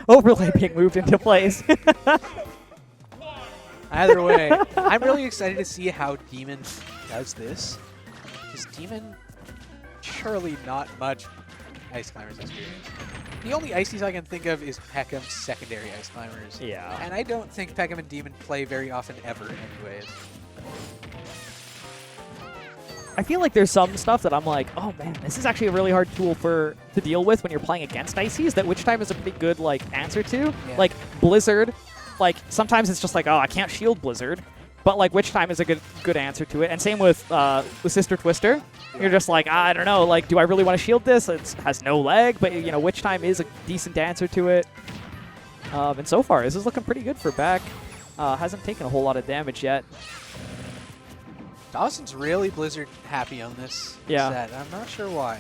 Overlay being moved into place. Either way, I'm really excited to see how Demon does this. Because Demon, surely not much Ice Climbers experience. The only Ices I can think of is Peckham's secondary Ice Climbers. Yeah. And I don't think Peckham and Demon play very often ever anyways. I feel like there's some stuff that I'm like, oh man, this is actually a really hard tool to deal with when you're playing against Ices, that Witch Time is a pretty good like answer to. Yeah. Like Blizzard, like sometimes it's just like, oh, I can't shield Blizzard, but like Witch Time is a good answer to it. And same with Sister Twister. You're just like, I don't know, like, do I really want to shield this? It has no lag, but you know, Witch Time is a decent answer to it. And so far, this is looking pretty good for Beck. Hasn't taken a whole lot of damage yet. Dawson's really Blizzard happy on this Yeah. set. I'm not sure why.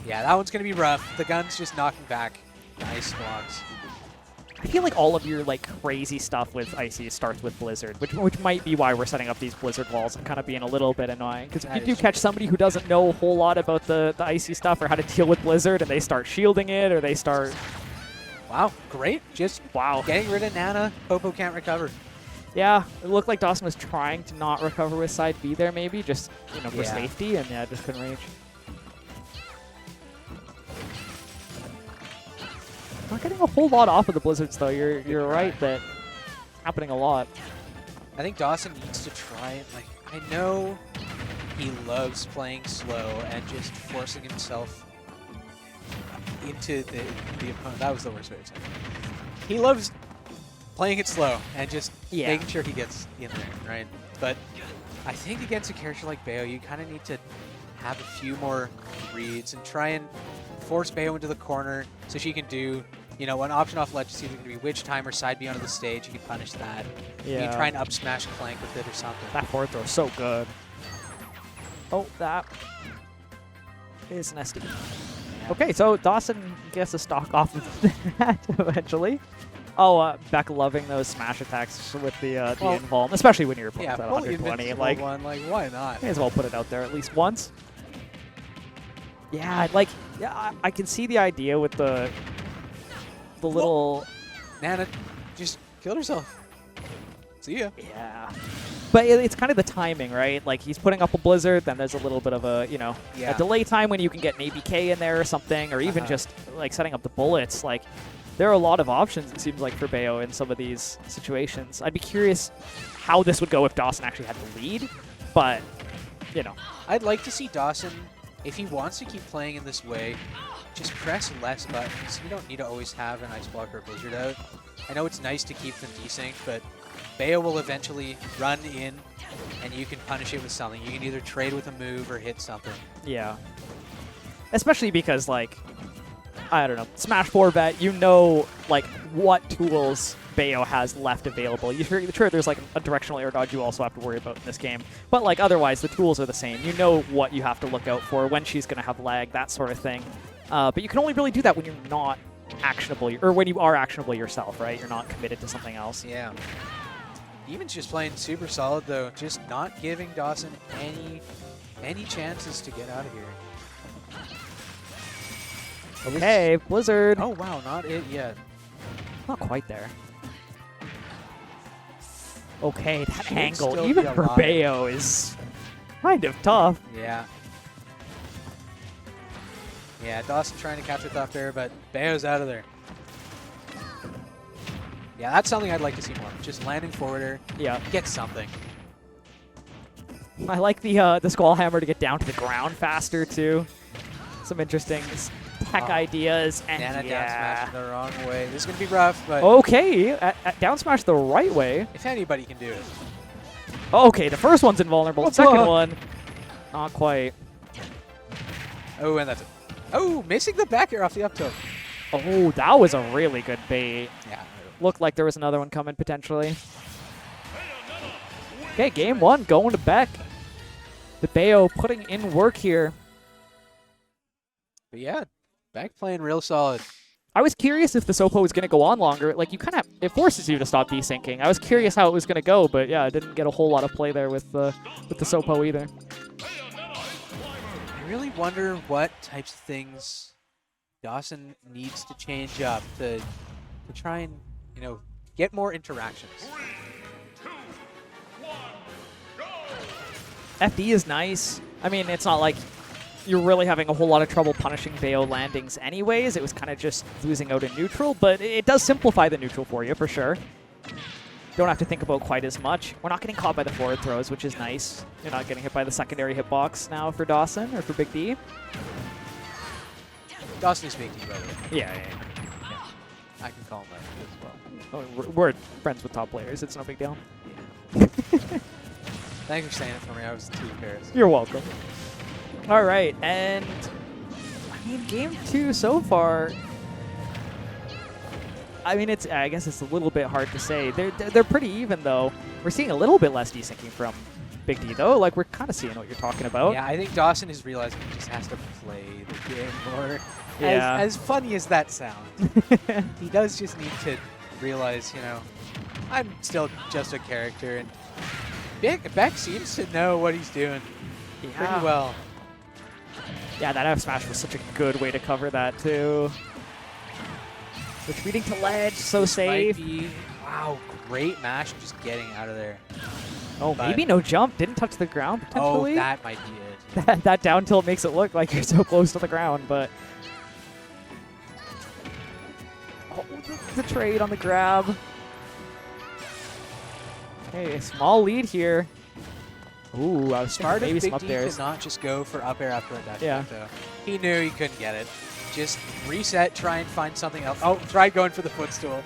Yeah, that one's going to be rough. The gun's just knocking back ice blocks. I feel like all of your like crazy stuff with Icy starts with Blizzard, which might be why we're setting up these Blizzard walls and kind of being a little bit annoying. Because if you do catch somebody who doesn't know a whole lot about the Icy stuff or how to deal with Blizzard, and they start shielding it, or they start... Wow, great. Just getting rid of Nana. Popo can't recover. Yeah, it looked like Dawson was trying to not recover with side B there, maybe, just for safety, and yeah, just couldn't reach. Not getting a whole lot off of the Blizzards, though. You're right that it's happening a lot. I think Dawson needs to try it. Like, I know he loves playing slow and just forcing himself into the opponent. That was the worst way to say it. He loves playing it slow and just making sure he gets in there, right? But I think against a character like Bayo, you kind of need to have a few more reads and try and force Bayo into the corner so she can do, you know, an option off ledge to see if it can be Witch Time or side B onto the stage. You can punish that. Yeah. You can try and up smash Clank with it or something. That forward throw is so good. Oh, that is nasty. Okay, so Dawson gets a stock off of that eventually. Oh, Beck loving those smash attacks with the invuln, especially when you're at 120. Like, why not? May as well put it out there at least once. Yeah, I can see the idea with the little... Nana just killed herself. See ya. Yeah. But it's kind of the timing, right? Like, he's putting up a Blizzard, then there's a little bit of a, a delay time when you can get an ABK in there or something, or even just, like, setting up the bullets. Like, there are a lot of options, it seems like, for Bayo in some of these situations. I'd be curious how this would go if Dawson actually had the lead, but, I'd like to see Dawson, if he wants to keep playing in this way, just press less buttons. You don't need to always have an Ice Block or a Blizzard out. I know it's nice to keep them desynced, but Bayo will eventually run in, and you can punish it with something. You can either trade with a move or hit something. Yeah. Especially because, like, I don't know, Smash 4 vet, you know, like, what tools Bayo has left available. Sure, there's, like, a directional air dodge you also have to worry about in this game. But, like, otherwise, the tools are the same. You know what you have to look out for, when she's going to have lag, that sort of thing. But you can only really do that when you're not actionable, or when you are actionable yourself, right? You're not committed to something else. Yeah. Demon's just playing super solid, though. Just not giving Dawson any chances to get out of here. Okay, Blizzard. Oh, wow, not it yet. Not quite there. Okay, that Should angle, still even be for alive. Bayo, is kind of tough. Yeah. Yeah, Dawson trying to catch with up there, but Bayo's out of there. Yeah, that's something I'd like to see more. Just landing forwarder. Yeah. Get something. I like the Squall Hammer to get down to the ground faster, too. Some interesting tech ideas. And Nana down smash the wrong way. This is going to be rough, but... Okay, at down smash the right way. If anybody can do it. Okay, the first one's invulnerable. The second one, not quite. Oh, and that's it. Oh, missing the back air off the up tilt. Oh, that was a really good bait. Yeah. Looked like there was another one coming, potentially. Okay, game one, going to Beck. The Bayo putting in work here. But yeah, Beck playing real solid. I was curious if the Sopo was going to go on longer. Like, you kind of, it forces you to stop desyncing. I was curious how it was going to go, but yeah, I didn't get a whole lot of play there with the Sopo either. I really wonder what types of things Dawson needs to change up to try and, you know, get more interactions. FD is nice. I mean, it's not like you're really having a whole lot of trouble punishing Bayo landings anyways. It was kind of just losing out in neutral, but it does simplify the neutral for you, for sure. Don't have to think about quite as much. We're not getting caught by the forward throws, which is nice. You're not getting hit by the secondary hitbox now for Dawson or for Big D. Dawson is Big D, by the way. Yeah. I can call him that as well. Oh, we're friends with top players. It's no big deal. Yeah. Thanks for saying it for me. I was too embarrassed. You're welcome. All right, and I mean, game 2 so far. I mean, I guess it's a little bit hard to say. They're pretty even though. We're seeing a little bit less desyncing from Big D though. Like we're kind of seeing what you're talking about. Yeah, I think Dawson is realizing he just has to play the game more. Yeah. As funny as that sounds, he does just need to realize, you know, I'm still just a character, and Beck seems to know what he's doing pretty well. Yeah, that F smash was such a good way to cover that too. Retreating to ledge, so safe. Wow, great mash, just getting out of there. Oh, maybe no jump. Didn't touch the ground potentially. Oh, that might be it. that down tilt makes it look like you're so close to the ground, but oh, the trade on the grab. Okay, small lead here. Ooh, I was Smart maybe of some Big up D there. to not just go for up air after a dash Yeah. though. He knew he couldn't get it. Just reset, try and find something else. Oh, tried going for the footstool.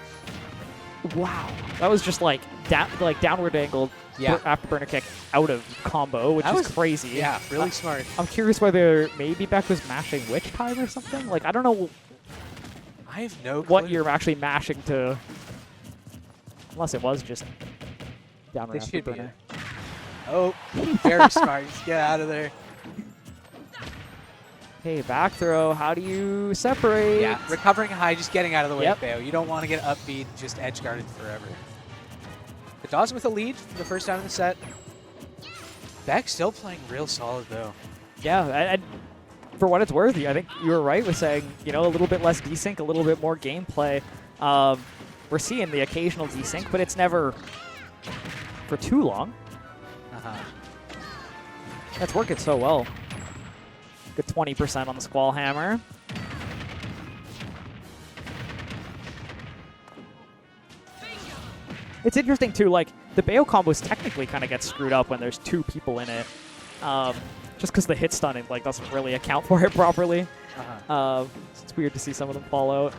Wow, that was just like downward angled afterburner kick out of combo, which is crazy. Yeah, really smart. I'm curious whether maybe Beck was mashing witch time or something. Like I don't know I have no clue. what you're actually mashing to, unless it was just downward This should be afterburner. it. Oh, very smart. Just get out of there. Okay, back throw. How do you separate? Yeah, recovering high, just getting out of the way Yep. of Bayo. You don't want to get upbeat, just edge guarded forever. But Dawson with a lead for the first time in the set. Beck still playing real solid though. Yeah, and for what it's worth, I think you were right with saying, you know, a little bit less desync, a little bit more gameplay. We're seeing the occasional desync, but it's never for too long. That's working so well. Good 20% on the Squall Hammer. It's interesting, too, like, the Bayo combos technically kind of get screwed up when there's 2 people in it. Just because the hit stunning, like, doesn't really account for it properly. It's weird to see some of them fall out.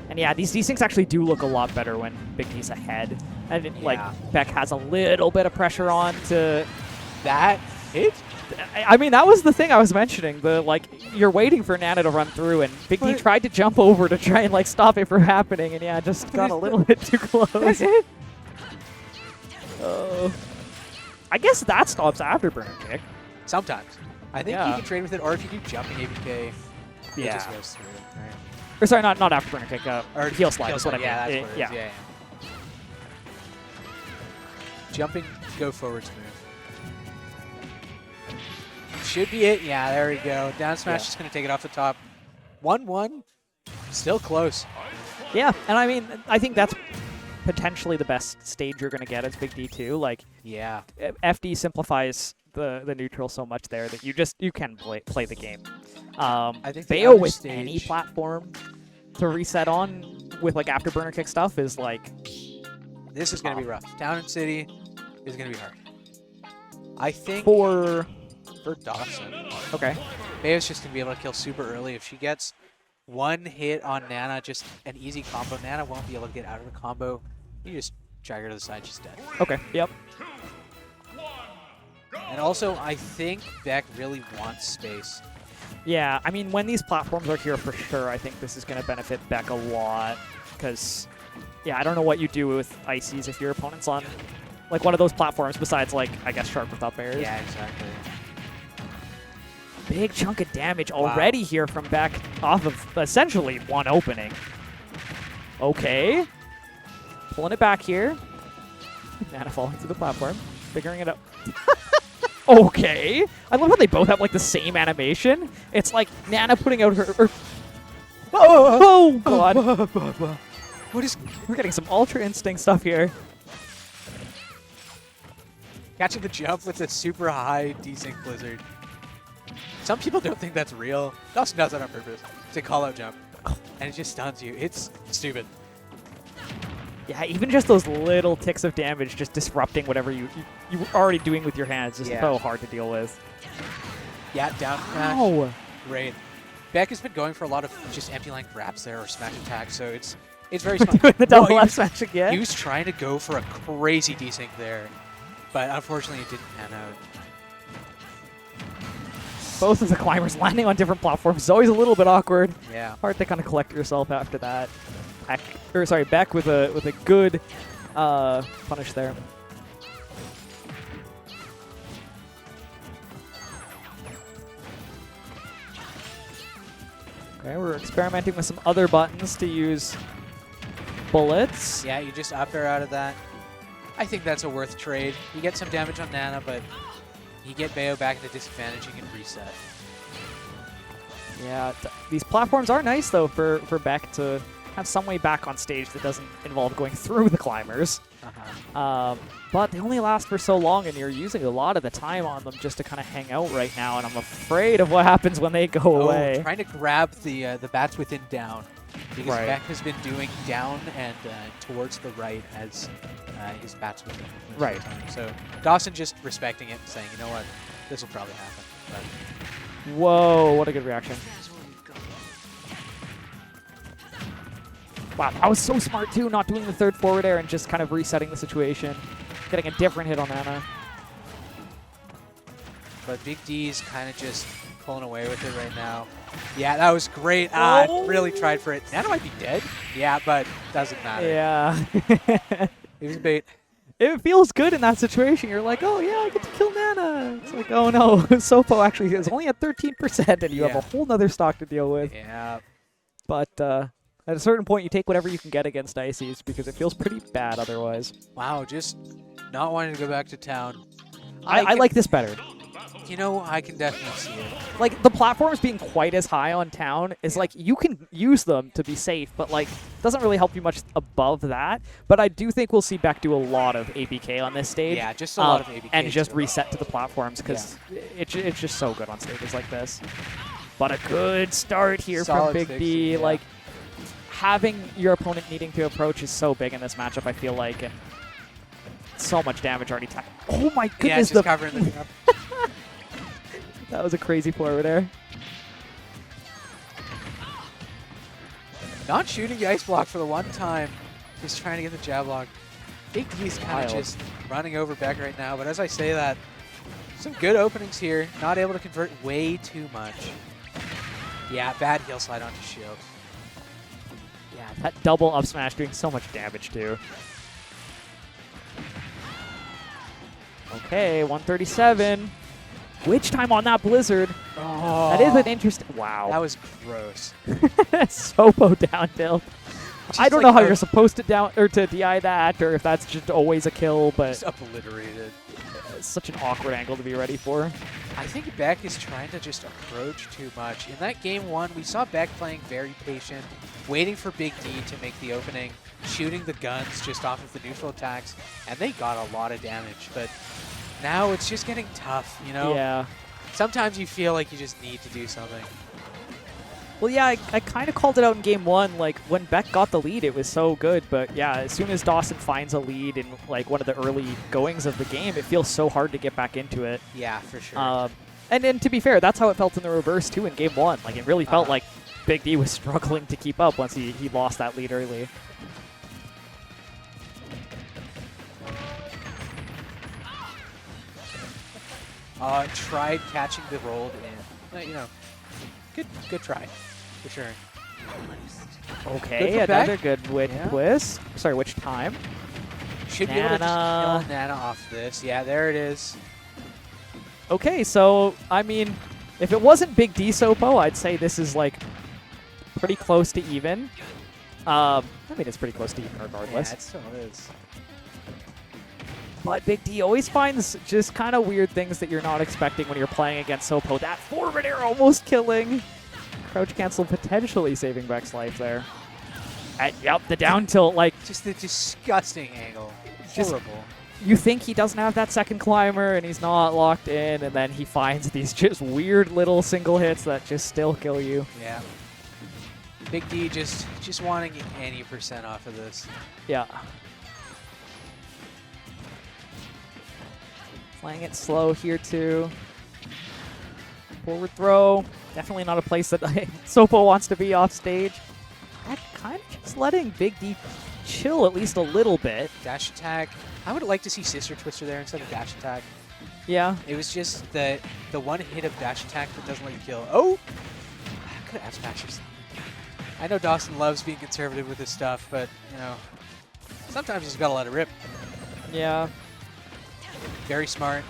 And yeah, these desyncs actually do look a lot better when Big D's ahead. And like Beck has a little bit of pressure on to that hit. I mean, that was the thing I was mentioning. The like you're waiting for Nana to run through, and Big D tried to jump over to try and like stop it from happening, and yeah, just got a little bit too close. I guess that stops afterburner kick. Sometimes. I think you can trade with it, or if you do jumping ABK, it just goes through. Right? Or sorry, not afterburner kick. Or heel slide is what I mean. Yeah, that's what it is. Yeah. Jumping, go forward smooth. Should be it. Yeah, there we go. Down smash just going to take it off the top. 1-1. Still close. Yeah, and I mean, I think that's potentially the best stage you're going to get as Big D too. Like, FD simplifies the neutral so much there that you can play the game. I think Bayo with any platform to reset on with like afterburner kick stuff is like this is going to be rough. Town and City is going to be hard. I think for Dawson. Okay. Bayo's just going to be able to kill super early. If she gets one hit on Nana, just an easy combo, Nana won't be able to get out of the combo. You just drag her to the side, she's dead. Okay, yep. And also, I think Beck really wants space. Yeah, I mean, when these platforms are here for sure, I think this is going to benefit Beck a lot. Because, yeah, I don't know what you do with Ices if your opponent's on, like, one of those platforms besides, like, I guess Sharp with up airs. Yeah, exactly. Big chunk of damage already here from Beck off of essentially one opening. Okay. Pulling it back here. Nana falling through the platform. Figuring it out. Okay. I love how they both have like the same animation. It's like Nana putting out her. Oh god. We're getting some Ultra Instinct stuff here. Catching the jump with a super high desync blizzard. Some people don't think that's real. Dawson does that on purpose. It's a call-out jump. And it just stuns you. It's stupid. Yeah, even just those little ticks of damage just disrupting whatever you were already doing with your hands is so hard to deal with. Yeah, down smash. Ow. Great. Beck has been going for a lot of just empty line grabs there or smash attacks, so it's very smart. Doing the double No, left smash again. He was trying to go for a crazy desync there, but unfortunately it didn't pan out. Both of the climbers landing on different platforms is always a little bit awkward. Yeah. Hard to kind of collect yourself after that. Beck with a good punish there. Okay, we're experimenting with some other buttons to use bullets. Yeah, you just up air out of that. I think that's a worth trade. You get some damage on Nana, but you get Bayo back at a disadvantage, you can reset. Yeah, these platforms are nice, though, for Beck to have some way back on stage that doesn't involve going through the climbers. But they only last for so long, and you're using a lot of the time on them just to kind of hang out right now, and I'm afraid of what happens when they go away. Trying to grab the bats within down, because Beck has been doing down and towards the right as his bats within. Right. So Dawson just respecting it and saying, you know what, this will probably happen. But whoa, what a good reaction. Wow, that was so smart, too, not doing the third forward air and just kind of resetting the situation. Getting a different hit on Nana. But Big D's kind of just pulling away with it right now. Yeah, that was great. Really tried for it. Nana might be dead. Yeah, but doesn't matter. Yeah. It was a bait. It feels good in that situation. You're like, oh, yeah, I get to kill Nana. It's like, oh, no. Sopo actually is only at 13%, and you have a whole nother stock to deal with. Yeah. But at a certain point, you take whatever you can get against Ices because it feels pretty bad otherwise. Wow, just not wanting to go back to town. I like this better. You know, I can definitely see it. Like, the platforms being quite as high on town is like, you can use them to be safe, but like, doesn't really help you much above that. But I do think we'll see Beck do a lot of ABK on this stage. Yeah, just a lot of ABK. And just reset to the platforms because it's just so good on stages like this. But a good start here from Big D. Yeah. Like, having your opponent needing to approach is so big in this matchup, I feel like. And so much damage already. Oh my goodness. Yeah, just covering the jump. That was a crazy forward air. Not shooting the ice block for the one time. Just trying to get the jab lock. Big D's kind of just running over Beck right now. But as I say that, some good openings here. Not able to convert way too much. Yeah, bad heel slide onto shield. Yeah, that double up smash doing so much damage too. Okay, 137. Which time on that Blizzard? Oh, that is an interesting. Wow. That was gross. Sopo down tilt. I don't like know how you're supposed to down or to DI that, or if that's just always a kill, but just obliterated. It's such an awkward angle to be ready for. I think Beck is trying to just approach too much. In that game one, we saw Beck playing very patient, waiting for Big D to make the opening, shooting the guns just off of the neutral attacks, and they got a lot of damage. But now it's just getting tough, you know? Yeah. Sometimes you feel like you just need to do something. Well, yeah, I kind of called it out in game one. Like, when Beck got the lead, it was so good. But, yeah, as soon as Dawson finds a lead in, like, one of the early goings of the game, it feels so hard to get back into it. Yeah, for sure. And to be fair, that's how it felt in the reverse, too, in game one. Like, it really felt like Big D was struggling to keep up once he lost that lead early. Tried catching the rolled in. You know, good try, for sure. Okay, Good another good witch twist. Sorry, which time? Should be able to just kill Nana off this. Yeah, there it is. Okay, so, I mean, if it wasn't Big D Sopo, I'd say this is, like, pretty close to even. I mean, it's pretty close to even regardless. Yeah, it still is. But Big D always finds just kind of weird things that you're not expecting when you're playing against Sopo. That forward air almost killing. Crouch cancel potentially saving Beck's life there. And yep, the down tilt, like... Just the disgusting angle. Horrible. You think he doesn't have that second climber and he's not locked in, and then he finds these just weird little single hits that just still kill you. Yeah. Big D just wanting any % off of this. Yeah. Playing it slow here too. Forward throw. Definitely not a place that Sopo wants to be off stage. That kind of just letting Big D chill at least a little bit. Dash attack. I would like to see Sister Twister there instead of dash attack. Yeah. It was just the one hit of dash attack that doesn't let you kill. Oh! I could have smashers. I know Dawson loves being conservative with his stuff, but, you know, sometimes you just gotta let it rip. Yeah. Very smart.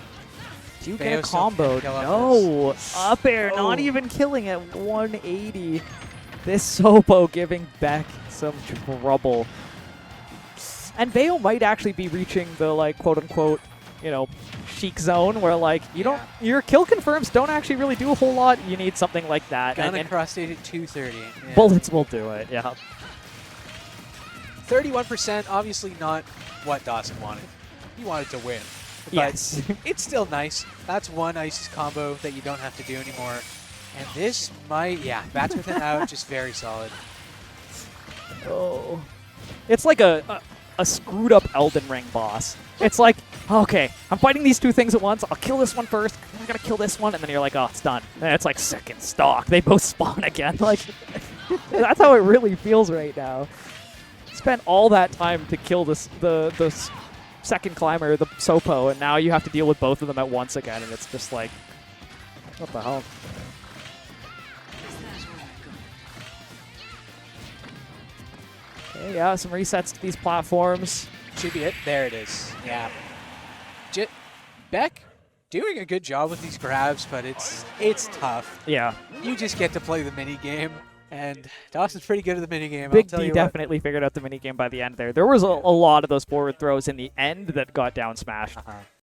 Do you Bayo get a still combo? can't kill off No. this. Up air, not Oh. even killing at 180. This Sopo giving Beck some trouble. And Bayo might actually be reaching the, like, quote-unquote, you know, chic zone where, like, your kill confirms don't actually really do a whole lot. You need something like that. Gun And across stage at 230. Yeah. bullets will do it, yeah. 31%, obviously not what Dawson wanted. He wanted to win. But Yes. it's still nice. That's one ice combo that you don't have to do anymore. And this might, yeah, bats with an out, just very solid. Oh. It's like a screwed up Elden Ring boss. It's like, okay, I'm fighting these two things at once. I'll kill this one first. I gotta kill this one, and then you're like, oh, it's done. And it's like second stock. They both spawn again. Like, that's how it really feels right now. Spent all that time to kill the second climber, the Sopo, and now you have to deal with both of them at once again, and it's just like, what the hell? Okay, yeah, some resets to these platforms. Should be it. There it is. Yeah. Beck doing a good job with these grabs, but it's tough. Yeah. You just get to play the mini game, and Dawson's pretty good at the mini game. Big I'll tell D you definitely figured out the minigame by the end there. There was a lot of those forward throws in the end that got down smashed. What.